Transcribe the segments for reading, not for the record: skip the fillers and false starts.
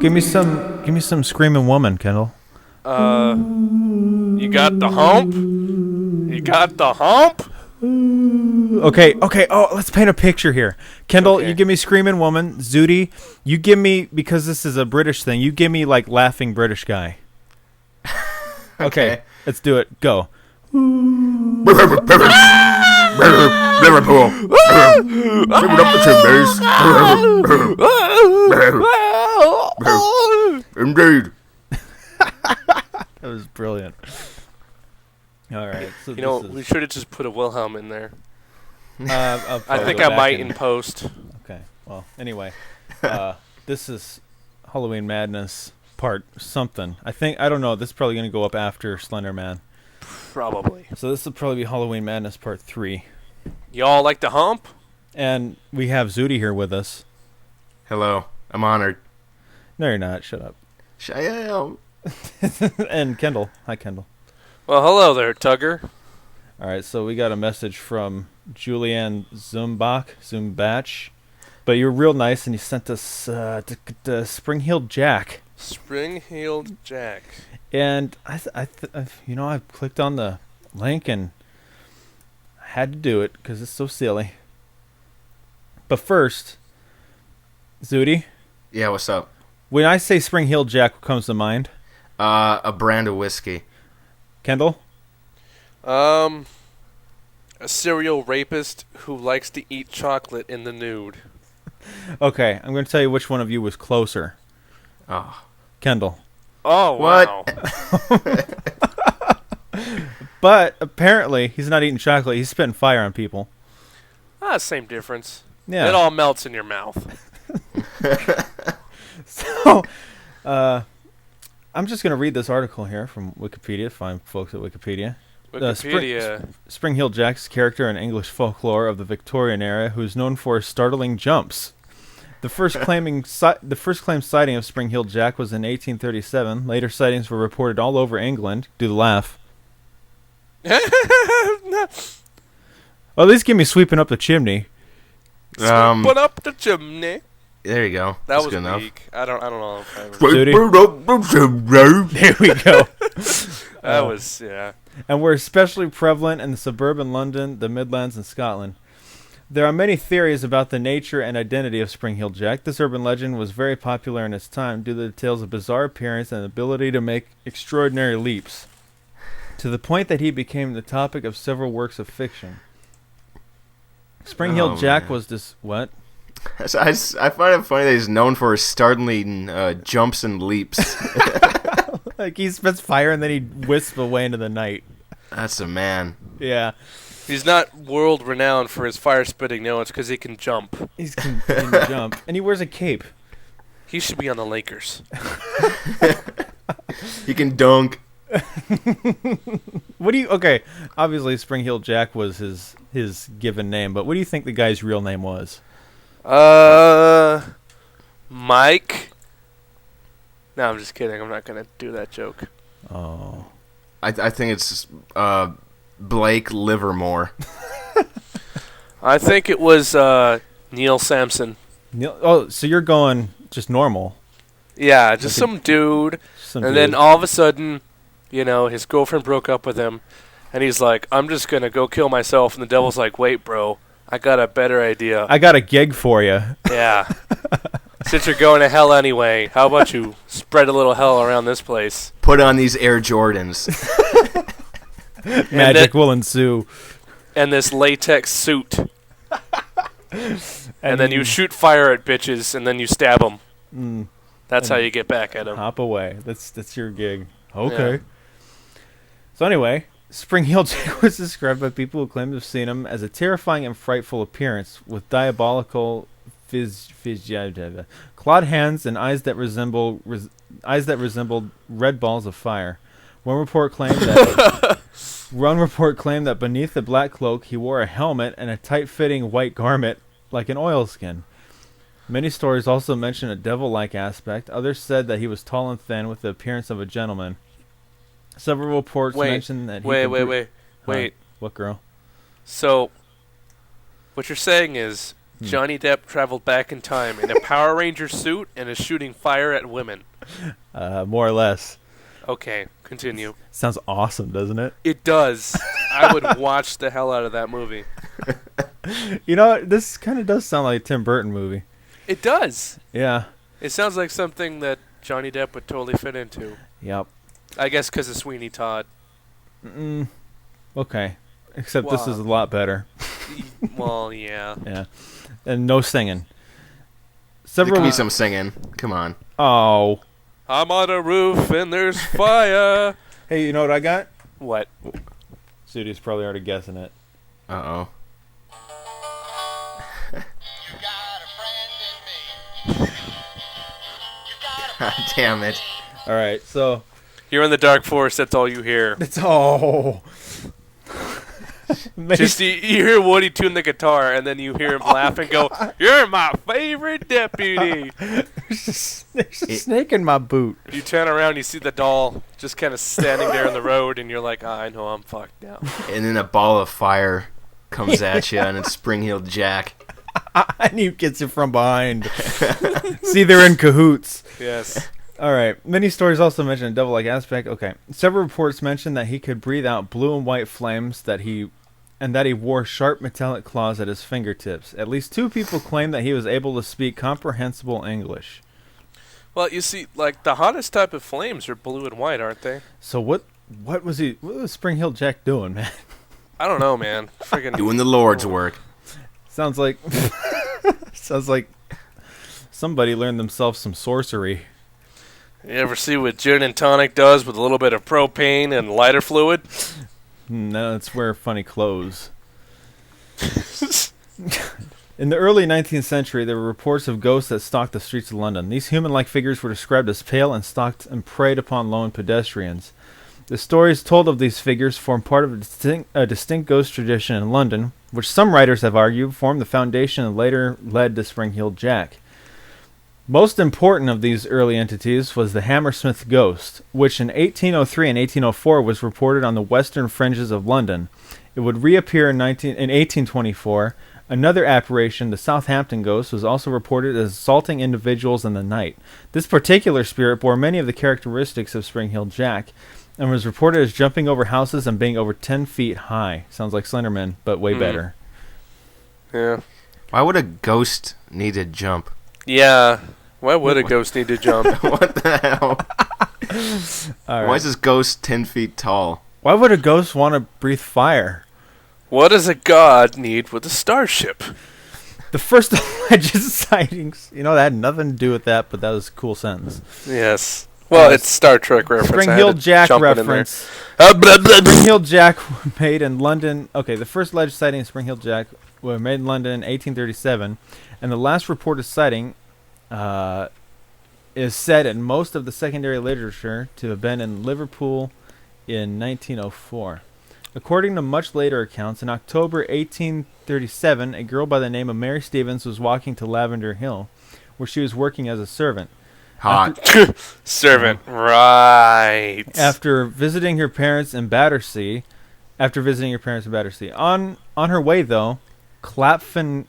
Give me some screaming woman, Kendall. You got the hump? You got the hump? Okay. Oh, let's paint a picture here. Kendall, Okay. you give me screaming woman. Zooty, you give me, because this is a British thing, you give me like laughing British guy. Okay, let's do it. Go. Liverpool. Keep up the chimneys. Indeed. That was brilliant. All right. So We should have just put a Wilhelm in there. I'll I think go I back might and- in post. Okay. Well, anyway, this is Halloween Madness part something. I don't know. This is probably going to go up after Slender Man. Probably. So this will probably be Halloween Madness part 3. Y'all like the hump? And we have Zooty here with us. Hello. I'm honored. No, you're not. Shut up. I am. And Kendall. Hi, Kendall. Well, hello there, Tugger. All right. So we got a message from Julianne Zumbach. But you're real nice, and you sent us the Spring-Heeled Jack. Spring-Heeled Jack. And I clicked on the link and I had to do it because it's so silly. But first, Zooty, Yeah, what's up? when I say Spring-Heeled Jack, what comes to mind? A brand of whiskey. Kendall? A serial rapist who likes to eat chocolate in the nude. Okay, I'm going to tell you which one of you was closer. Oh. Kendall. Oh, What? wow. But apparently, he's not eating chocolate. He's spitting fire on people. Same difference. Yeah. It all melts in your mouth. So, I'm just going to read this article here from Wikipedia. Fine folks at Wikipedia. Wikipedia. Spring-Heeled Jack's character in English folklore of the Victorian era, who is known for his startling jumps. The first claimed sighting of Spring-Heeled Jack was in 1837. Later sightings were reported all over England. Do the laugh. Well, at least give me sweeping up the chimney. Put up the chimney. There you go. That That's was good enough. weak. I don't know. If I ever... Duty. There we go. That was, yeah. And were especially prevalent in the suburban London, the Midlands, and Scotland. There are many theories about the nature and identity of Spring-Heeled Jack. This urban legend was very popular in its time due to the tale's bizarre appearance and ability to make extraordinary leaps, to the point that he became the topic of several works of fiction. Spring-Heeled Jack man. was this... What? I find it funny that he's known for his startling jumps and leaps. Like, he spits fire and then he wisps away into the night. That's a man. Yeah. He's not world renowned for his fire spitting. No, it's because he can jump. He can jump. And he wears a cape. He should be on the Lakers. He can dunk. What do you... Okay, obviously Spring-Heeled Jack was his given name, but what do you think the guy's real name was? Mike. No, I'm just kidding. I'm not gonna do that joke. Oh. I think it's Blake Livermore. I think it was Neil Sampson. Oh, so you're going just normal. Yeah, just some dude. Then all of a sudden, his girlfriend broke up with him, and he's like, "I'm just gonna go kill myself." And the devil's like, "Wait, bro, I got a better idea." I got a gig for you. Yeah. Since you're going to hell anyway, how about you spread a little hell around this place? Put on these Air Jordans. Magic will ensue. And this latex suit. And then you shoot fire at bitches, and then you stab them. That's how you get back at them. Hop away. That's your gig. Okay. Yeah. So anyway, Spring-Heeled Jack was described by people who claim to have seen him as a terrifying and frightful appearance with diabolical clawed hands and eyes that resembled red balls of fire. One report claimed that beneath the black cloak he wore a helmet and a tight-fitting white garment like an oilskin. Many stories also mention a devil-like aspect. Others said that he was tall and thin with the appearance of a gentleman. Several reports mentioned that he Wait. What, girl? So, What you're saying is Johnny Depp traveled back in time in a Power Ranger suit and is shooting fire at women. More or less. Okay, continue. Sounds awesome, doesn't it? It does. I would watch the hell out of that movie. You know, this kind of does sound like a Tim Burton movie. It does. Yeah. It sounds like something that Johnny Depp would totally fit into. Yep. I guess because of Sweeney Todd. Okay. Except this is a lot better. Well, yeah. Yeah. And no singing. There could be some singing. Come on. Oh. I'm on a roof and there's fire. Hey, you know what I got? What? Zooty's probably already guessing it. Uh-oh. God damn it. All right, so... You're in the dark forest, that's all you hear. It's all... Just you hear Woody tune the guitar, and then you hear him laugh and go, "You're my favorite deputy." There's a snake in my boot. You turn around, you see the doll just kind of standing there in the road, and you're like, I know I'm fucked now. And then a ball of fire comes at you, and it's Spring-Heeled Jack. And he gets it from behind. See, they're in cahoots. Yes. All right. Many stories also mention a devil-like aspect. Okay. Several reports mention that he could breathe out blue and white flames, that he wore sharp metallic claws at his fingertips. At least 2 people claim that he was able to speak comprehensible English. Well, you see, like, the hottest type of flames are blue and white, aren't they? So what was Spring-Heeled Jack doing, man? I don't know, man. Friggin' Doing the Lord's work. Sounds like somebody learned themselves some sorcery. You ever see what gin and tonic does with a little bit of propane and lighter fluid? No, it's wear funny clothes. In the early 19th century, there were reports of ghosts that stalked the streets of London. These human-like figures were described as pale and stalked and preyed upon lone pedestrians. The stories told of these figures form part of a distinct ghost tradition in London, which some writers have argued formed the foundation and later led to Spring-Heeled Jack. Most important of these early entities was the Hammersmith ghost, which in 1803 and 1804 was reported on the western fringes of London. It would reappear in 1824. Another apparition, the Southampton ghost, was also reported as assaulting individuals in the night. This particular spirit bore many of the characteristics of Spring-Heeled Jack, and was reported as jumping over houses and being over 10 feet high. Sounds like Slenderman, but way better. Yeah. Why would a ghost need to jump? Yeah. Why would a ghost need to jump? What the hell? Right. Why is this ghost 10 feet tall? Why would a ghost want to breathe fire? What does a god need with a starship? The first alleged sightings, that had nothing to do with that, but that was a cool sentence. Yes. Well, it's Star Trek reference. Spring-Heeled Jack reference. Spring-Heeled Jack made in London. Okay, the first alleged sighting of Spring-Heeled Jack were made in London in 1837, and the last reported sighting is said in most of the secondary literature to have been in Liverpool in 1904. According to much later accounts, in October 1837, a girl by the name of Mary Stevens was walking to Lavender Hill, where she was working as a servant. Hot. Servant, right. After visiting her parents in Battersea, on her way though, Clapham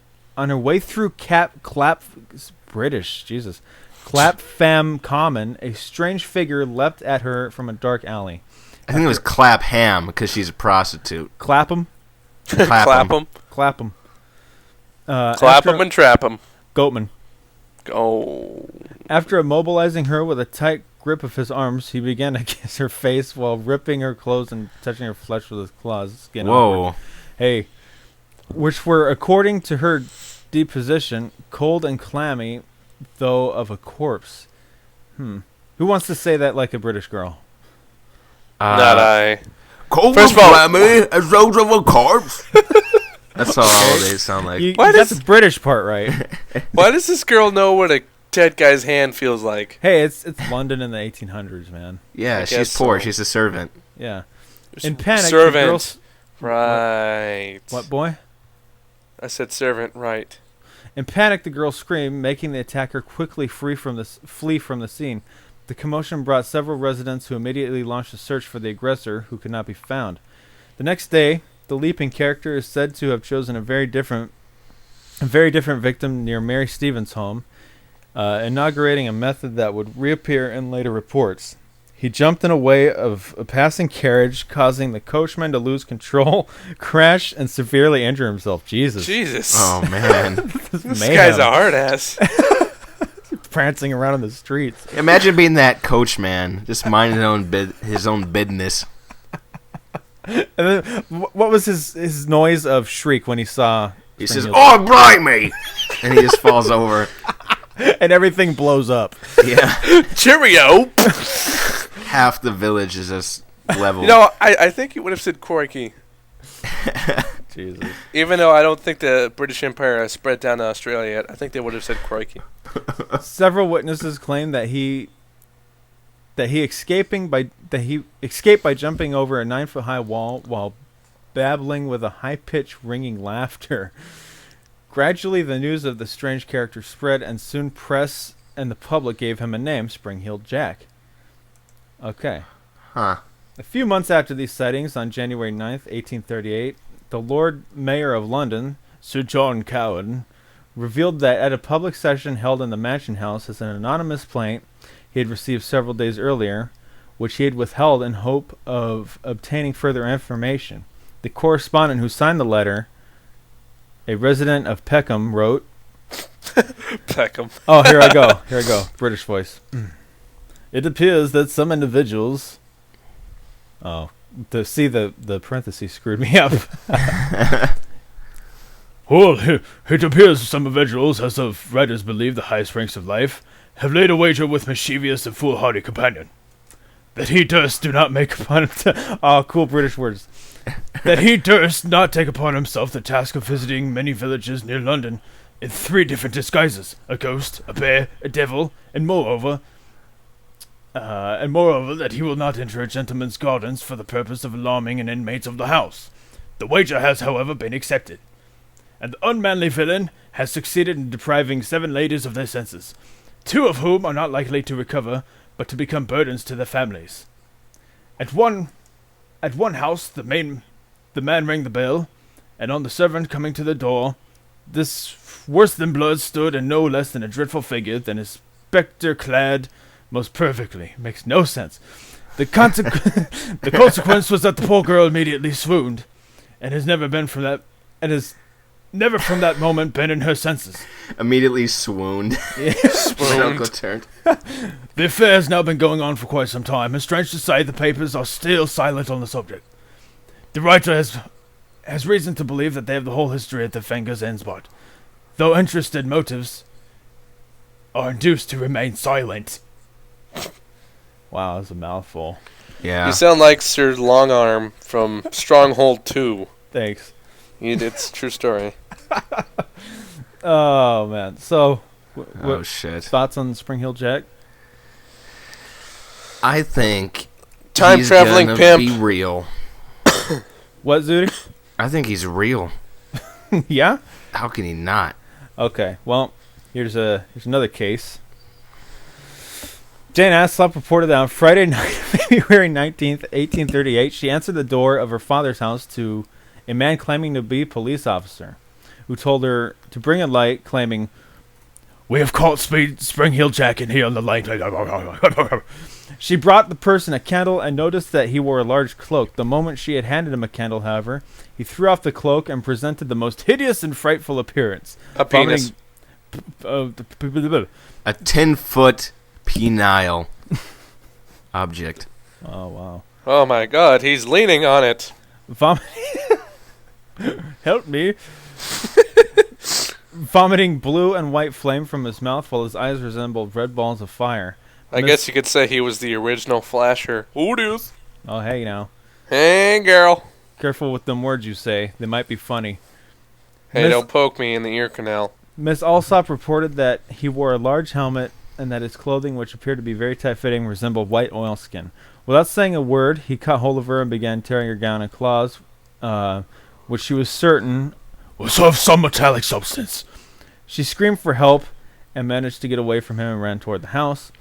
Common, a strange figure leapt at her from a dark alley. I think it was Clapham because she's a prostitute. Clapham? Clapham. Clapham. Clap 'em and trap 'em. Goatman. Oh. After immobilizing her with a tight grip of his arms, he began to kiss her face while ripping her clothes and touching her flesh with his claws. Whoa. Hey. Which were, according to her deposition, cold and clammy, though of a corpse. Who wants to say that like a British girl? Not I. Cold First of all, clammy as those of a corpse. That's all they sound like. You got the British part right. Why does this girl know what a dead guy's hand feels like? Hey, it's London in the 1800s, man. Yeah, she's poor. So. She's a servant. Yeah. In panic, servant. Right. What boy? I said servant. Right. In panic, the girl screamed, making the attacker quickly flee from the scene. The commotion brought several residents who immediately launched a search for the aggressor, who could not be found. The next day, the leaping character is said to have chosen a very different a very different victim near Mary Stevens' home, inaugurating a method that would reappear in later reports. He jumped in a way of a passing carriage, causing the coachman to lose control, crash, and severely injure himself. Jesus. Oh, man. This guy's a hard ass. Prancing around in the streets. Imagine being that coachman, just minding his own business. And then, what was his noise of shriek when he saw... He says, "Oh, blimey!" And he just falls over. And everything blows up. Yeah. Cheerio! Half the village is just level. I think he would have said crikey. Jesus. Even though I don't think the British Empire has spread down to Australia yet, I think they would have said crikey. Several witnesses claim that he escaped by jumping over a 9-foot-high wall while babbling with a high-pitched ringing laughter. Gradually, the news of the strange character spread, and soon press and the public gave him a name, Spring-Heeled Jack. Okay. Huh. A few months after these sightings, on January 9th, 1838, the Lord Mayor of London, Sir John Cowan, revealed that at a public session held in the Mansion House as an anonymous plaint he had received several days earlier, which he had withheld in hope of obtaining further information. The correspondent who signed the letter, a resident of Peckham, wrote... Peckham. Oh, here I go. British voice. It appears that some individuals... Oh, to see the parentheses screwed me up. Well, it appears some individuals, as the writers believe the highest ranks of life, have laid a wager with mischievous and foolhardy companion, that he durst do not make upon cool British words. That he durst not take upon himself the task of visiting many villages near London in 3 different disguises: a ghost, a bear, a devil, and moreover that he will not enter a gentleman's gardens for the purpose of alarming an inmate of the house. The wager has, however, been accepted, and the unmanly villain has succeeded in depriving 7 ladies of their senses, 2 of whom are not likely to recover, but to become burdens to their families. At one house, the man rang the bell, and on the servant coming to the door, this worse-than-blood stood in no less than a dreadful figure than a spectre clad most perfectly. Makes no sense. The consequence was that the poor girl immediately swooned, and has never from that moment been in her senses. Immediately swooned. Yeah. Swooned. The affair has now been going on for quite some time, and strange to say, the papers are still silent on the subject. The writer has reason to believe that they have the whole history at their fingers' ends, but, though interested motives are induced to remain silent. Wow, that's a mouthful. Yeah. You sound like Sir Longarm from Stronghold 2. Thanks. It's a true story. Oh, man. So, shit. Thoughts on Spring-Heeled Jack? I think Time traveling pimp. Be real. What, Zooty? I think he's real. Yeah? How can he not? Okay, well, here's another case. Jane Aslop reported that on Friday night, February 19th, 1838, she answered the door of her father's house to a man claiming to be a police officer, who told her to bring a light, claiming, "We have caught Spring-Heeled Jack in here on the light." She brought the person a candle and noticed that he wore a large cloak. The moment she had handed him a candle, however, he threw off the cloak and presented the most hideous and frightful appearance. A penis. A 10-foot penile object. Oh, wow. Oh my god, he's leaning on it. Help me. Vomiting blue and white flame from his mouth while his eyes resembled red balls of fire. I guess you could say he was the original Flasher. Who it is? Oh, hey now. Hey, girl. Careful with them words you say. They might be funny. Hey, don't poke me in the ear canal. Miss Alsop reported that he wore a large helmet and that his clothing, which appeared to be very tight-fitting, resembled white oilskin. Without saying a word, he caught hold of her and began tearing her gown in claws, which she was certain was of some metallic substance. She screamed for help and managed to get away from him and ran toward the house.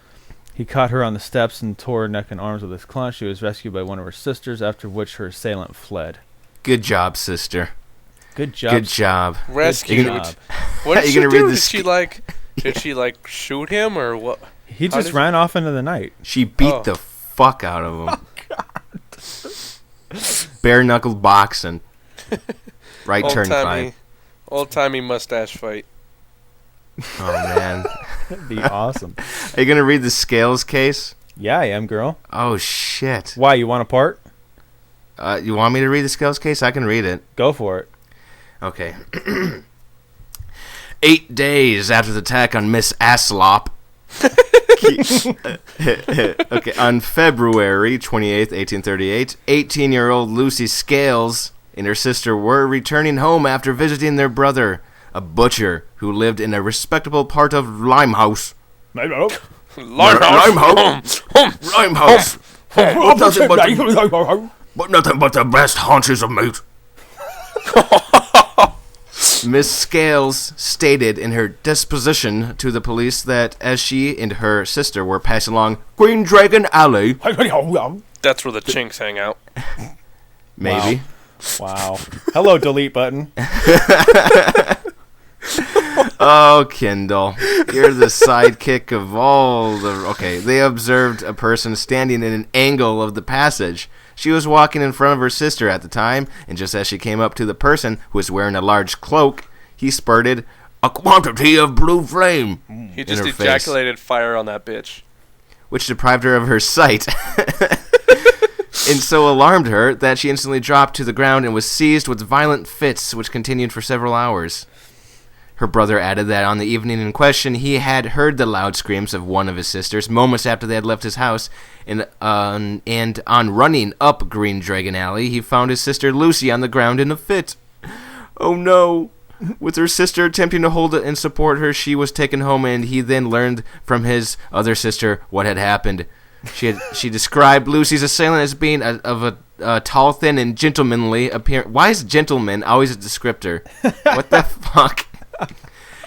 He caught her on the steps and tore her neck and arms with his claws. She was rescued by one of her sisters, after which her assailant fled. Good job, sister. Good job. Good job. Rescued. Good job. What did You she gonna do? read Did this? she shoot him or what? He just ran off into the night. She beat the fuck out of him. Bare knuckled boxing. Right turn 5. Old-timey mustache fight. Oh, man. That'd be awesome. Are you going to read the Scales case? Yeah, I am, girl. Oh, shit. Why, you want a part? You want me to read the Scales case? I can read it. Go for it. Okay. 8 days after the attack on Miss Aslop. Okay, on February 28th, 1838, 18-year-old Lucy Scales and her sister were returning home after visiting their brother, a butcher who lived in a respectable part of Limehouse. Limehouse. Limehouse. But nothing but the best haunches of meat. Miss Scales stated in her disposition to the police that as she and her sister were passing along Green Dragon Alley... That's where the chinks hang out. Maybe. Wow. Hello, delete button. Oh, Kendall. You're the sidekick of all the... Okay, they observed a person standing in an angle of the passage. She was walking in front of her sister at the time, and just as she came up to the person, who was wearing a large cloak, he spurted a quantity of blue flame. He just ejaculated fire on that bitch. Which deprived her of her sight. And so alarmed her that she instantly dropped to the ground and was seized with violent fits, which continued for several hours. Her brother added that on the evening in question, he had heard the loud screams of one of his sisters moments after they had left his house, and on running up Green Dragon Alley, he found his sister Lucy on the ground in a fit. Oh no! With her sister attempting to hold and support her, she was taken home, and he then learned from his other sister what had happened. She described Lucy's assailant as being of a tall, thin, and gentlemanly appearance. Why is gentleman always a descriptor? What the fuck?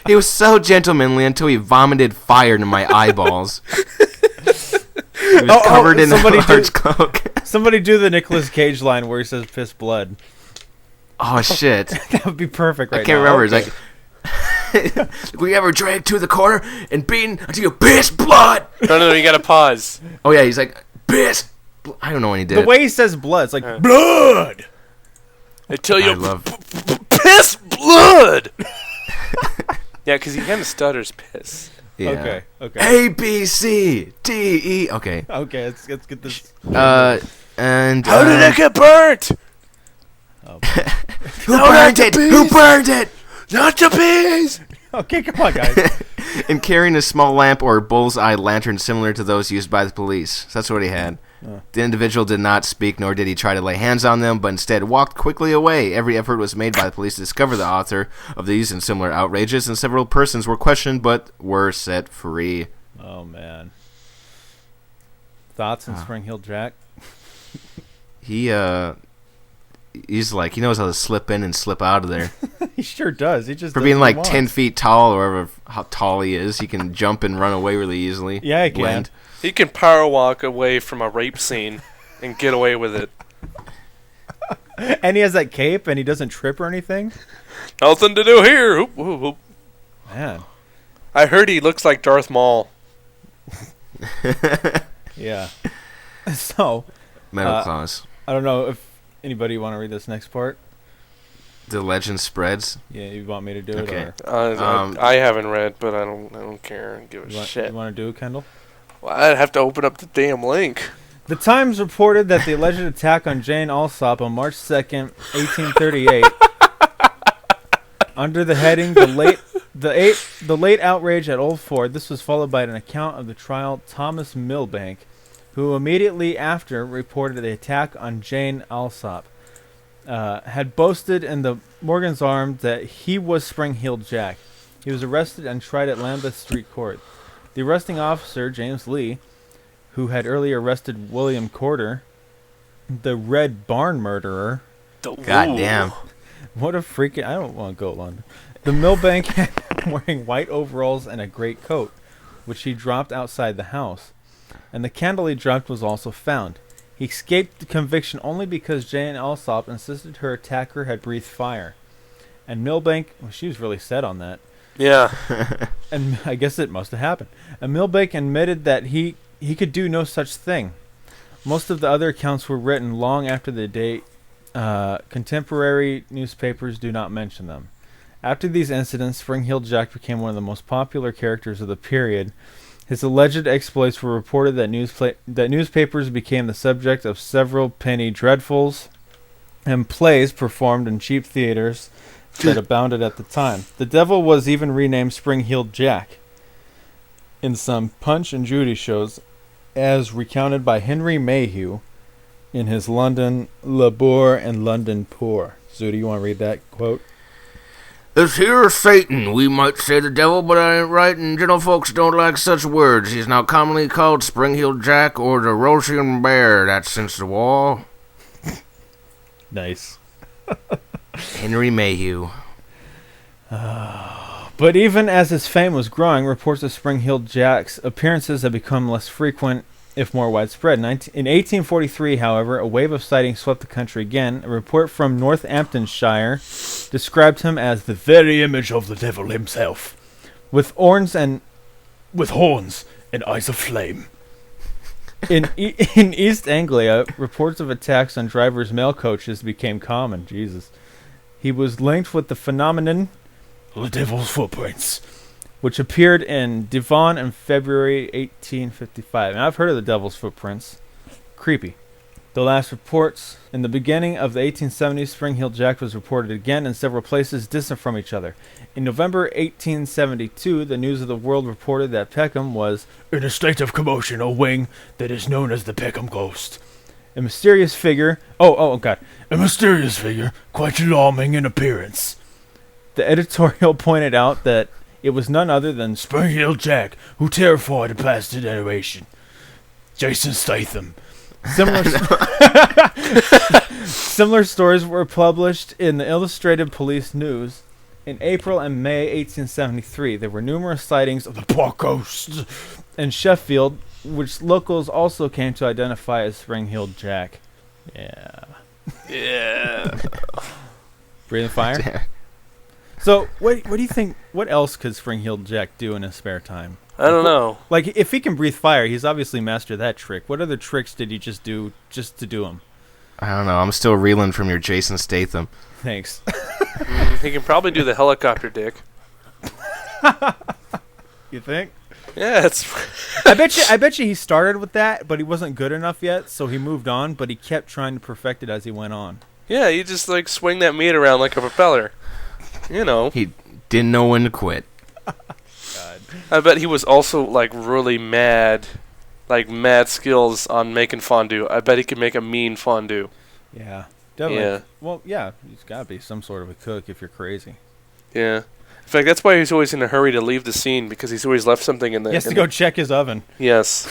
He was so gentlemanly until he vomited fire into my eyeballs. He was covered in a large cloak. Somebody do the Nicolas Cage line where he says piss blood. Oh, shit. That would be perfect right now. I can't remember. Okay. It's like, we ever dragged to the corner and beaten until you piss blood? No, you gotta pause. Oh, yeah, he's like, piss. I don't know when he did the way he says blood, it's like, blood! Until you piss blood! Yeah, because he kind of stutters piss. Yeah. Okay. A, B, C, D, E. Okay. Okay, let's get this. And how did it get burnt? Who burned it? Who burned it? Not the bees! Okay, come on, guys. And carrying a small lamp or bullseye lantern similar to those used by the police. So that's what he had. The individual did not speak, nor did he try to lay hands on them, but instead walked quickly away. Every effort was made by the police to discover the author of these and similar outrages, and several persons were questioned but were set free. Oh, man. Thoughts on Spring Hill Jack? He's like, he knows how to slip in and slip out of there. He sure does. He just for being like 10 feet tall, or whatever how tall he is, he can jump and run away really easily. Yeah, he can. He can power walk away from a rape scene and get away with it. And he has that cape, and he doesn't trip or anything. Nothing to do here. Hoop, hoop, hoop. Man, I heard he looks like Darth Maul. Yeah. So, Metal Claws. I don't know if anybody want to read this next part. The legend spreads. Yeah, you want me to do it? Okay. Or? I haven't read, but I don't care. Give a shit. You want to do it, Kendall? Well, I'd have to open up the damn link. The Times reported that the alleged attack on Jane Alsop on March 2nd, 1838, under the heading "The late outrage at Old Ford." This was followed by an account of the trial. Thomas Milbank, who immediately after reported the attack on Jane Alsop, had boasted in the Morgan's Arms that he was Spring-Heeled Jack. He was arrested and tried at Lambeth Street Court. The arresting officer, James Lee, who had earlier arrested William Corder, the Red Barn murderer. God damn. What a freaking... I don't want to go to London. The Milbank had been wearing white overalls and a great coat, which he dropped outside the house. And the candle he dropped was also found. He escaped conviction only because Jane Alsop insisted her attacker had breathed fire. And Milbank... Well, she was really set on that. Yeah. And I guess it must have happened. And Milbank admitted that he could do no such thing. Most of the other accounts were written long after the date. Contemporary newspapers do not mention them. After these incidents, Spring-Heeled Jack became one of the most popular characters of the period. His alleged exploits were reported that newspapers became the subject of several penny dreadfuls and plays performed in cheap theaters that abounded at the time. The devil was even renamed Spring-Heeled Jack in some Punch and Judy shows, as recounted by Henry Mayhew in his London Labour and London Poor. Zooty, you want to read that quote? This here is Satan. We might say the devil, but I ain't right, and gentlefolks don't like such words. He is now commonly called Spring-Heeled Jack or the Roshian Bear. That's since the war. Nice. Henry Mayhew. But even as his fame was growing, reports of Spring-Heeled Jack's appearances have become less frequent, if more widespread. In 1843, however, a wave of sightings swept the country again. A report from Northamptonshire described him as the very image of the devil himself, with horns and eyes of flame. In East Anglia, reports of attacks on drivers' mail coaches became common. Jesus. He was linked with the phenomenon the devil's footprints, which appeared in Devon in February 1855. And I've heard of the devil's footprints. Creepy. The last reports in the beginning of the 1870s, Spring-Heeled Jack was reported again in several places distant from each other. In November 1872, the News of the World reported that Peckham was in a state of commotion owing that is known as the Peckham Ghost. A mysterious figure, a mysterious figure, quite alarming in appearance. The editorial pointed out that it was none other than Spring-Heeled Jack, who terrified a past generation. Jason Statham. Similar stories were published in the Illustrated Police News. In April and May 1873, there were numerous sightings of the Park Ghost in Sheffield, which locals also came to identify as Spring-Heeled Jack. Yeah. Yeah. Breathing fire? So, what do you think? What else could Spring-Heeled Jack do in his spare time? I don't know. Like, if he can breathe fire, he's obviously mastered that trick. What other tricks did he just do just to do them? I don't know. I'm still reeling from your Jason Statham. Thanks. He can probably do the helicopter dick. You think? Yeah, it's. I bet you he started with that, but he wasn't good enough yet, so he moved on. But he kept trying to perfect it as he went on. Yeah, you just like swing that meat around like a propeller. You know. He didn't know when to quit. God. I bet he was also like really mad skills on making fondue. I bet he could make a mean fondue. Yeah, definitely. Yeah. Well, yeah, he's got to be some sort of a cook if you're crazy. Yeah. In fact, that's why he's always in a hurry to leave the scene, because he's always left something in the... He has to go check his oven. Yes.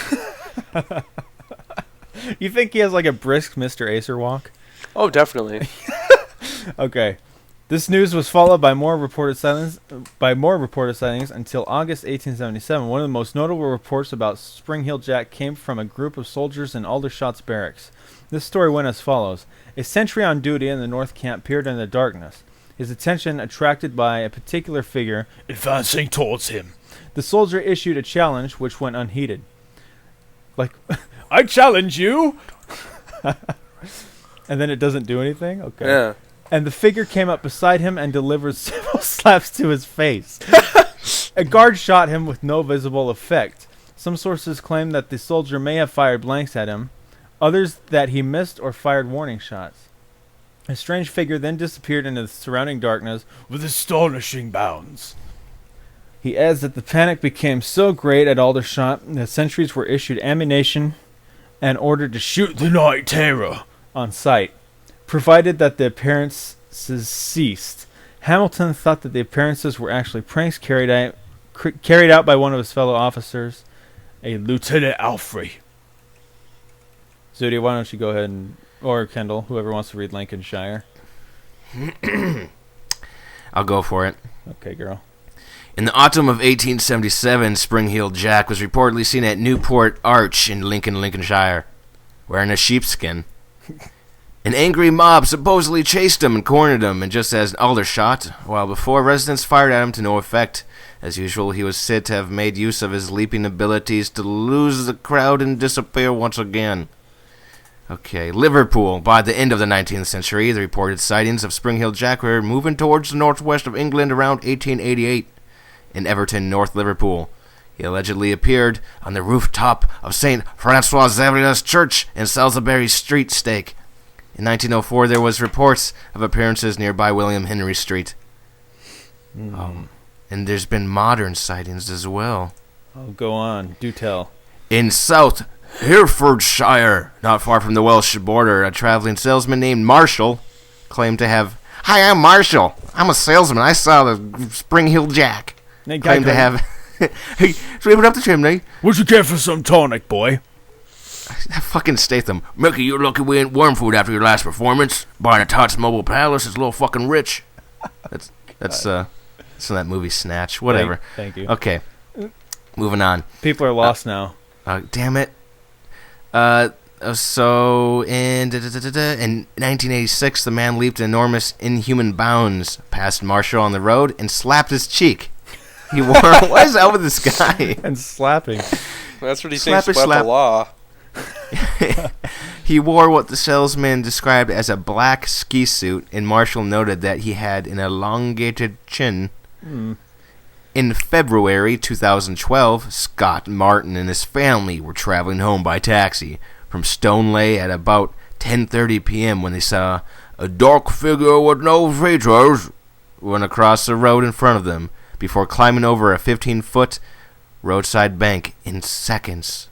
You think he has like a brisk Mr. Acer walk? Oh, definitely. Okay. This news was followed by more reported sightings until August 1877. One of the most notable reports about Spring-Heeled Jack came from a group of soldiers in Aldershot's barracks. This story went as follows. A sentry on duty in the North Camp peered in the darkness, his attention attracted by a particular figure advancing towards him. The soldier issued a challenge, which went unheeded. Like, I challenge you! And then it doesn't do anything? Okay. Yeah. And the figure came up beside him and delivered several slaps to his face. A guard shot him with no visible effect. Some sources claim that the soldier may have fired blanks at him, others that he missed or fired warning shots. A strange figure then disappeared into the surrounding darkness with astonishing bounds. He adds that the panic became so great at Aldershot that sentries were issued ammunition and ordered to shoot the night terror on sight, provided that the appearances ceased. Hamilton thought that the appearances were actually pranks carried out by one of his fellow officers, a Lieutenant Alfrey. Zooty, why don't you go ahead or Kendall, whoever wants to read Lincolnshire. I'll go for it. Okay, girl. In the autumn of 1877, Spring-Heeled Jack was reportedly seen at Newport Arch in Lincolnshire, wearing a sheepskin. An angry mob supposedly chased him and cornered him, and just as Aldershot, while before residents fired at him to no effect. As usual, he was said to have made use of his leaping abilities to lose the crowd and disappear once again. Okay, Liverpool. By the end of the 19th century, the reported sightings of Spring-Heeled Jack were moving towards the northwest of England around 1888. In Everton, North Liverpool, he allegedly appeared on the rooftop of St. Francois Xavier's Church in Salisbury Street, Stake. In 1904, there was reports of appearances nearby William Henry Street. And there's been modern sightings as well. Oh, go on. Do tell. In South Herefordshire, not far from the Welsh border, a traveling salesman named Marshall claimed to have... Hi, I'm Marshall. I'm a salesman. I saw the Spring-Heeled Jack. Claimed to have... Hey, sweep it up the chimney. What you get for some tonic, boy? Fucking Statham. Mickey, you're lucky we ain't worm food after your last performance. Buying a Tots Mobile Palace is a little fucking rich. That's from that movie Snatch. Whatever. Thank you. Okay. Moving on. People are lost now. Damn it. So in 1986, the man leaped enormous inhuman bounds past Marshall on the road and slapped his cheek. He wore... What is up with this guy? And slapping. That's what he thinks about the law. He wore what the salesman described as a black ski suit, and Marshall noted that he had an elongated chin. In February 2012, Scott Martin and his family were traveling home by taxi from Stoneleigh at about 10:30 p.m. when they saw a dark figure with no features run across the road in front of them before climbing over a 15-foot roadside bank in seconds.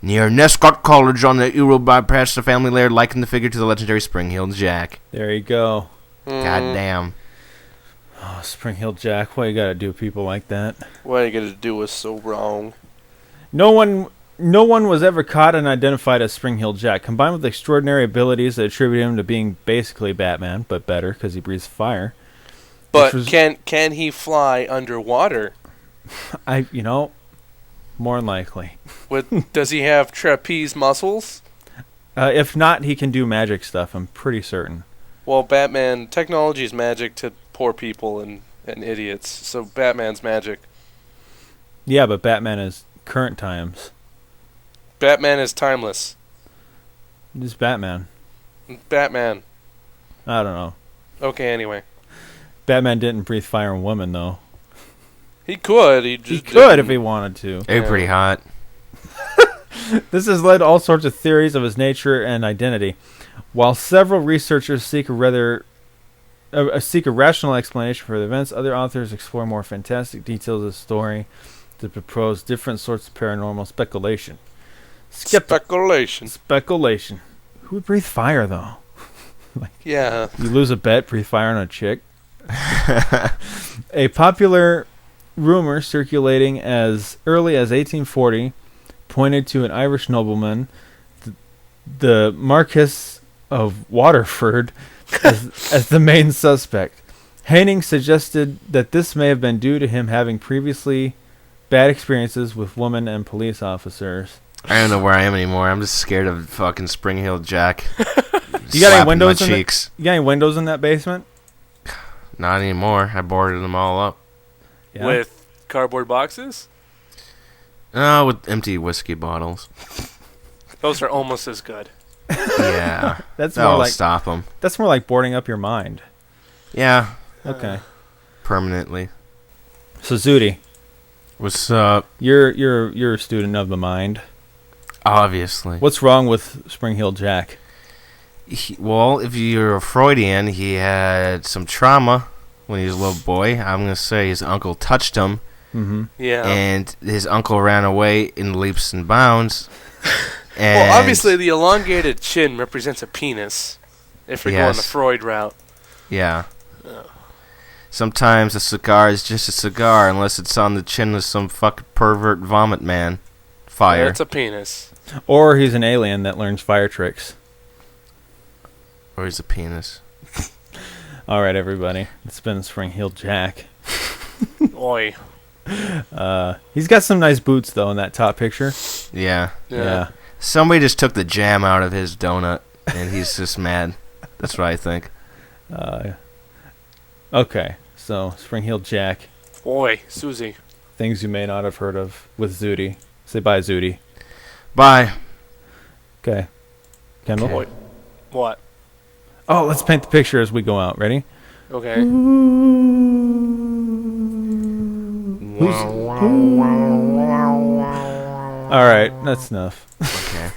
Near Nescott College on the Euro bypass, the family laird likened the figure to the legendary Spring-Heeled Jack. There you go. God damn. Oh, Spring-Heeled Jack. What you gotta do, people like that? What you gotta do is so wrong. No one was ever caught and identified as Spring-Heeled Jack. Combined with extraordinary abilities that attribute him to being basically Batman, but better because he breathes fire. But can he fly underwater? More than likely. Does he have trapeze muscles? If not, he can do magic stuff, I'm pretty certain. Well, Batman, technology is magic to poor people and idiots, so Batman's magic. Yeah, but Batman is current times. Batman is timeless. This Batman. Batman. I don't know. Okay, anyway. Batman didn't breathe fire on women, though. He could. He could if he wanted to. They're pretty hot. This has led to all sorts of theories of his nature and identity. While several researchers seek a rational explanation for the events, other authors explore more fantastic details of the story to propose different sorts of paranormal speculation. Speculation. Who would breathe fire, though? Yeah. You lose a bet, breathe fire on a chick. A popular rumor circulating as early as 1840 pointed to an Irish nobleman, the Marquess of Waterford, as the main suspect. Haining suggested that this may have been due to him having previously bad experiences with women and police officers. I don't know where I am anymore. I'm just scared of fucking Spring-Heeled Jack. You got any windows in cheeks? You got any windows in that basement? Not anymore. I boarded them all up. Yeah. With cardboard boxes? With empty whiskey bottles. Those are almost as good. Yeah. That'll stop them. That's more like boarding up your mind. Yeah. Okay. Permanently. So ZOOTY, what's up? You're a student of the mind. Obviously. What's wrong with Spring-Heeled Jack? Well, if you're a Freudian, he had some trauma when he was a little boy. I'm going to say his uncle touched him. Mm-hmm. Yeah. And his uncle ran away in leaps and bounds. Well, obviously the elongated chin represents a penis, if we're going the Freud route. Yeah. Sometimes a cigar is just a cigar unless it's on the chin of some fucking pervert vomit man. Fire. That's a penis. Or he's an alien that learns fire tricks. Or he's a penis. All right, everybody. It's been Spring-Heeled Jack. Oi. He's got some nice boots, though, in that top picture. Yeah. Yeah. Somebody just took the jam out of his donut. and he's just mad. That's what I think. Okay, so Spring Heel Jack. Oi, Susie. Things you may not have heard of with Zooty. Say bye, Zooty. Bye. Okay. Kendall? Okay. What? Oh, let's paint the picture as we go out. Ready? Okay. All right, that's enough. Okay.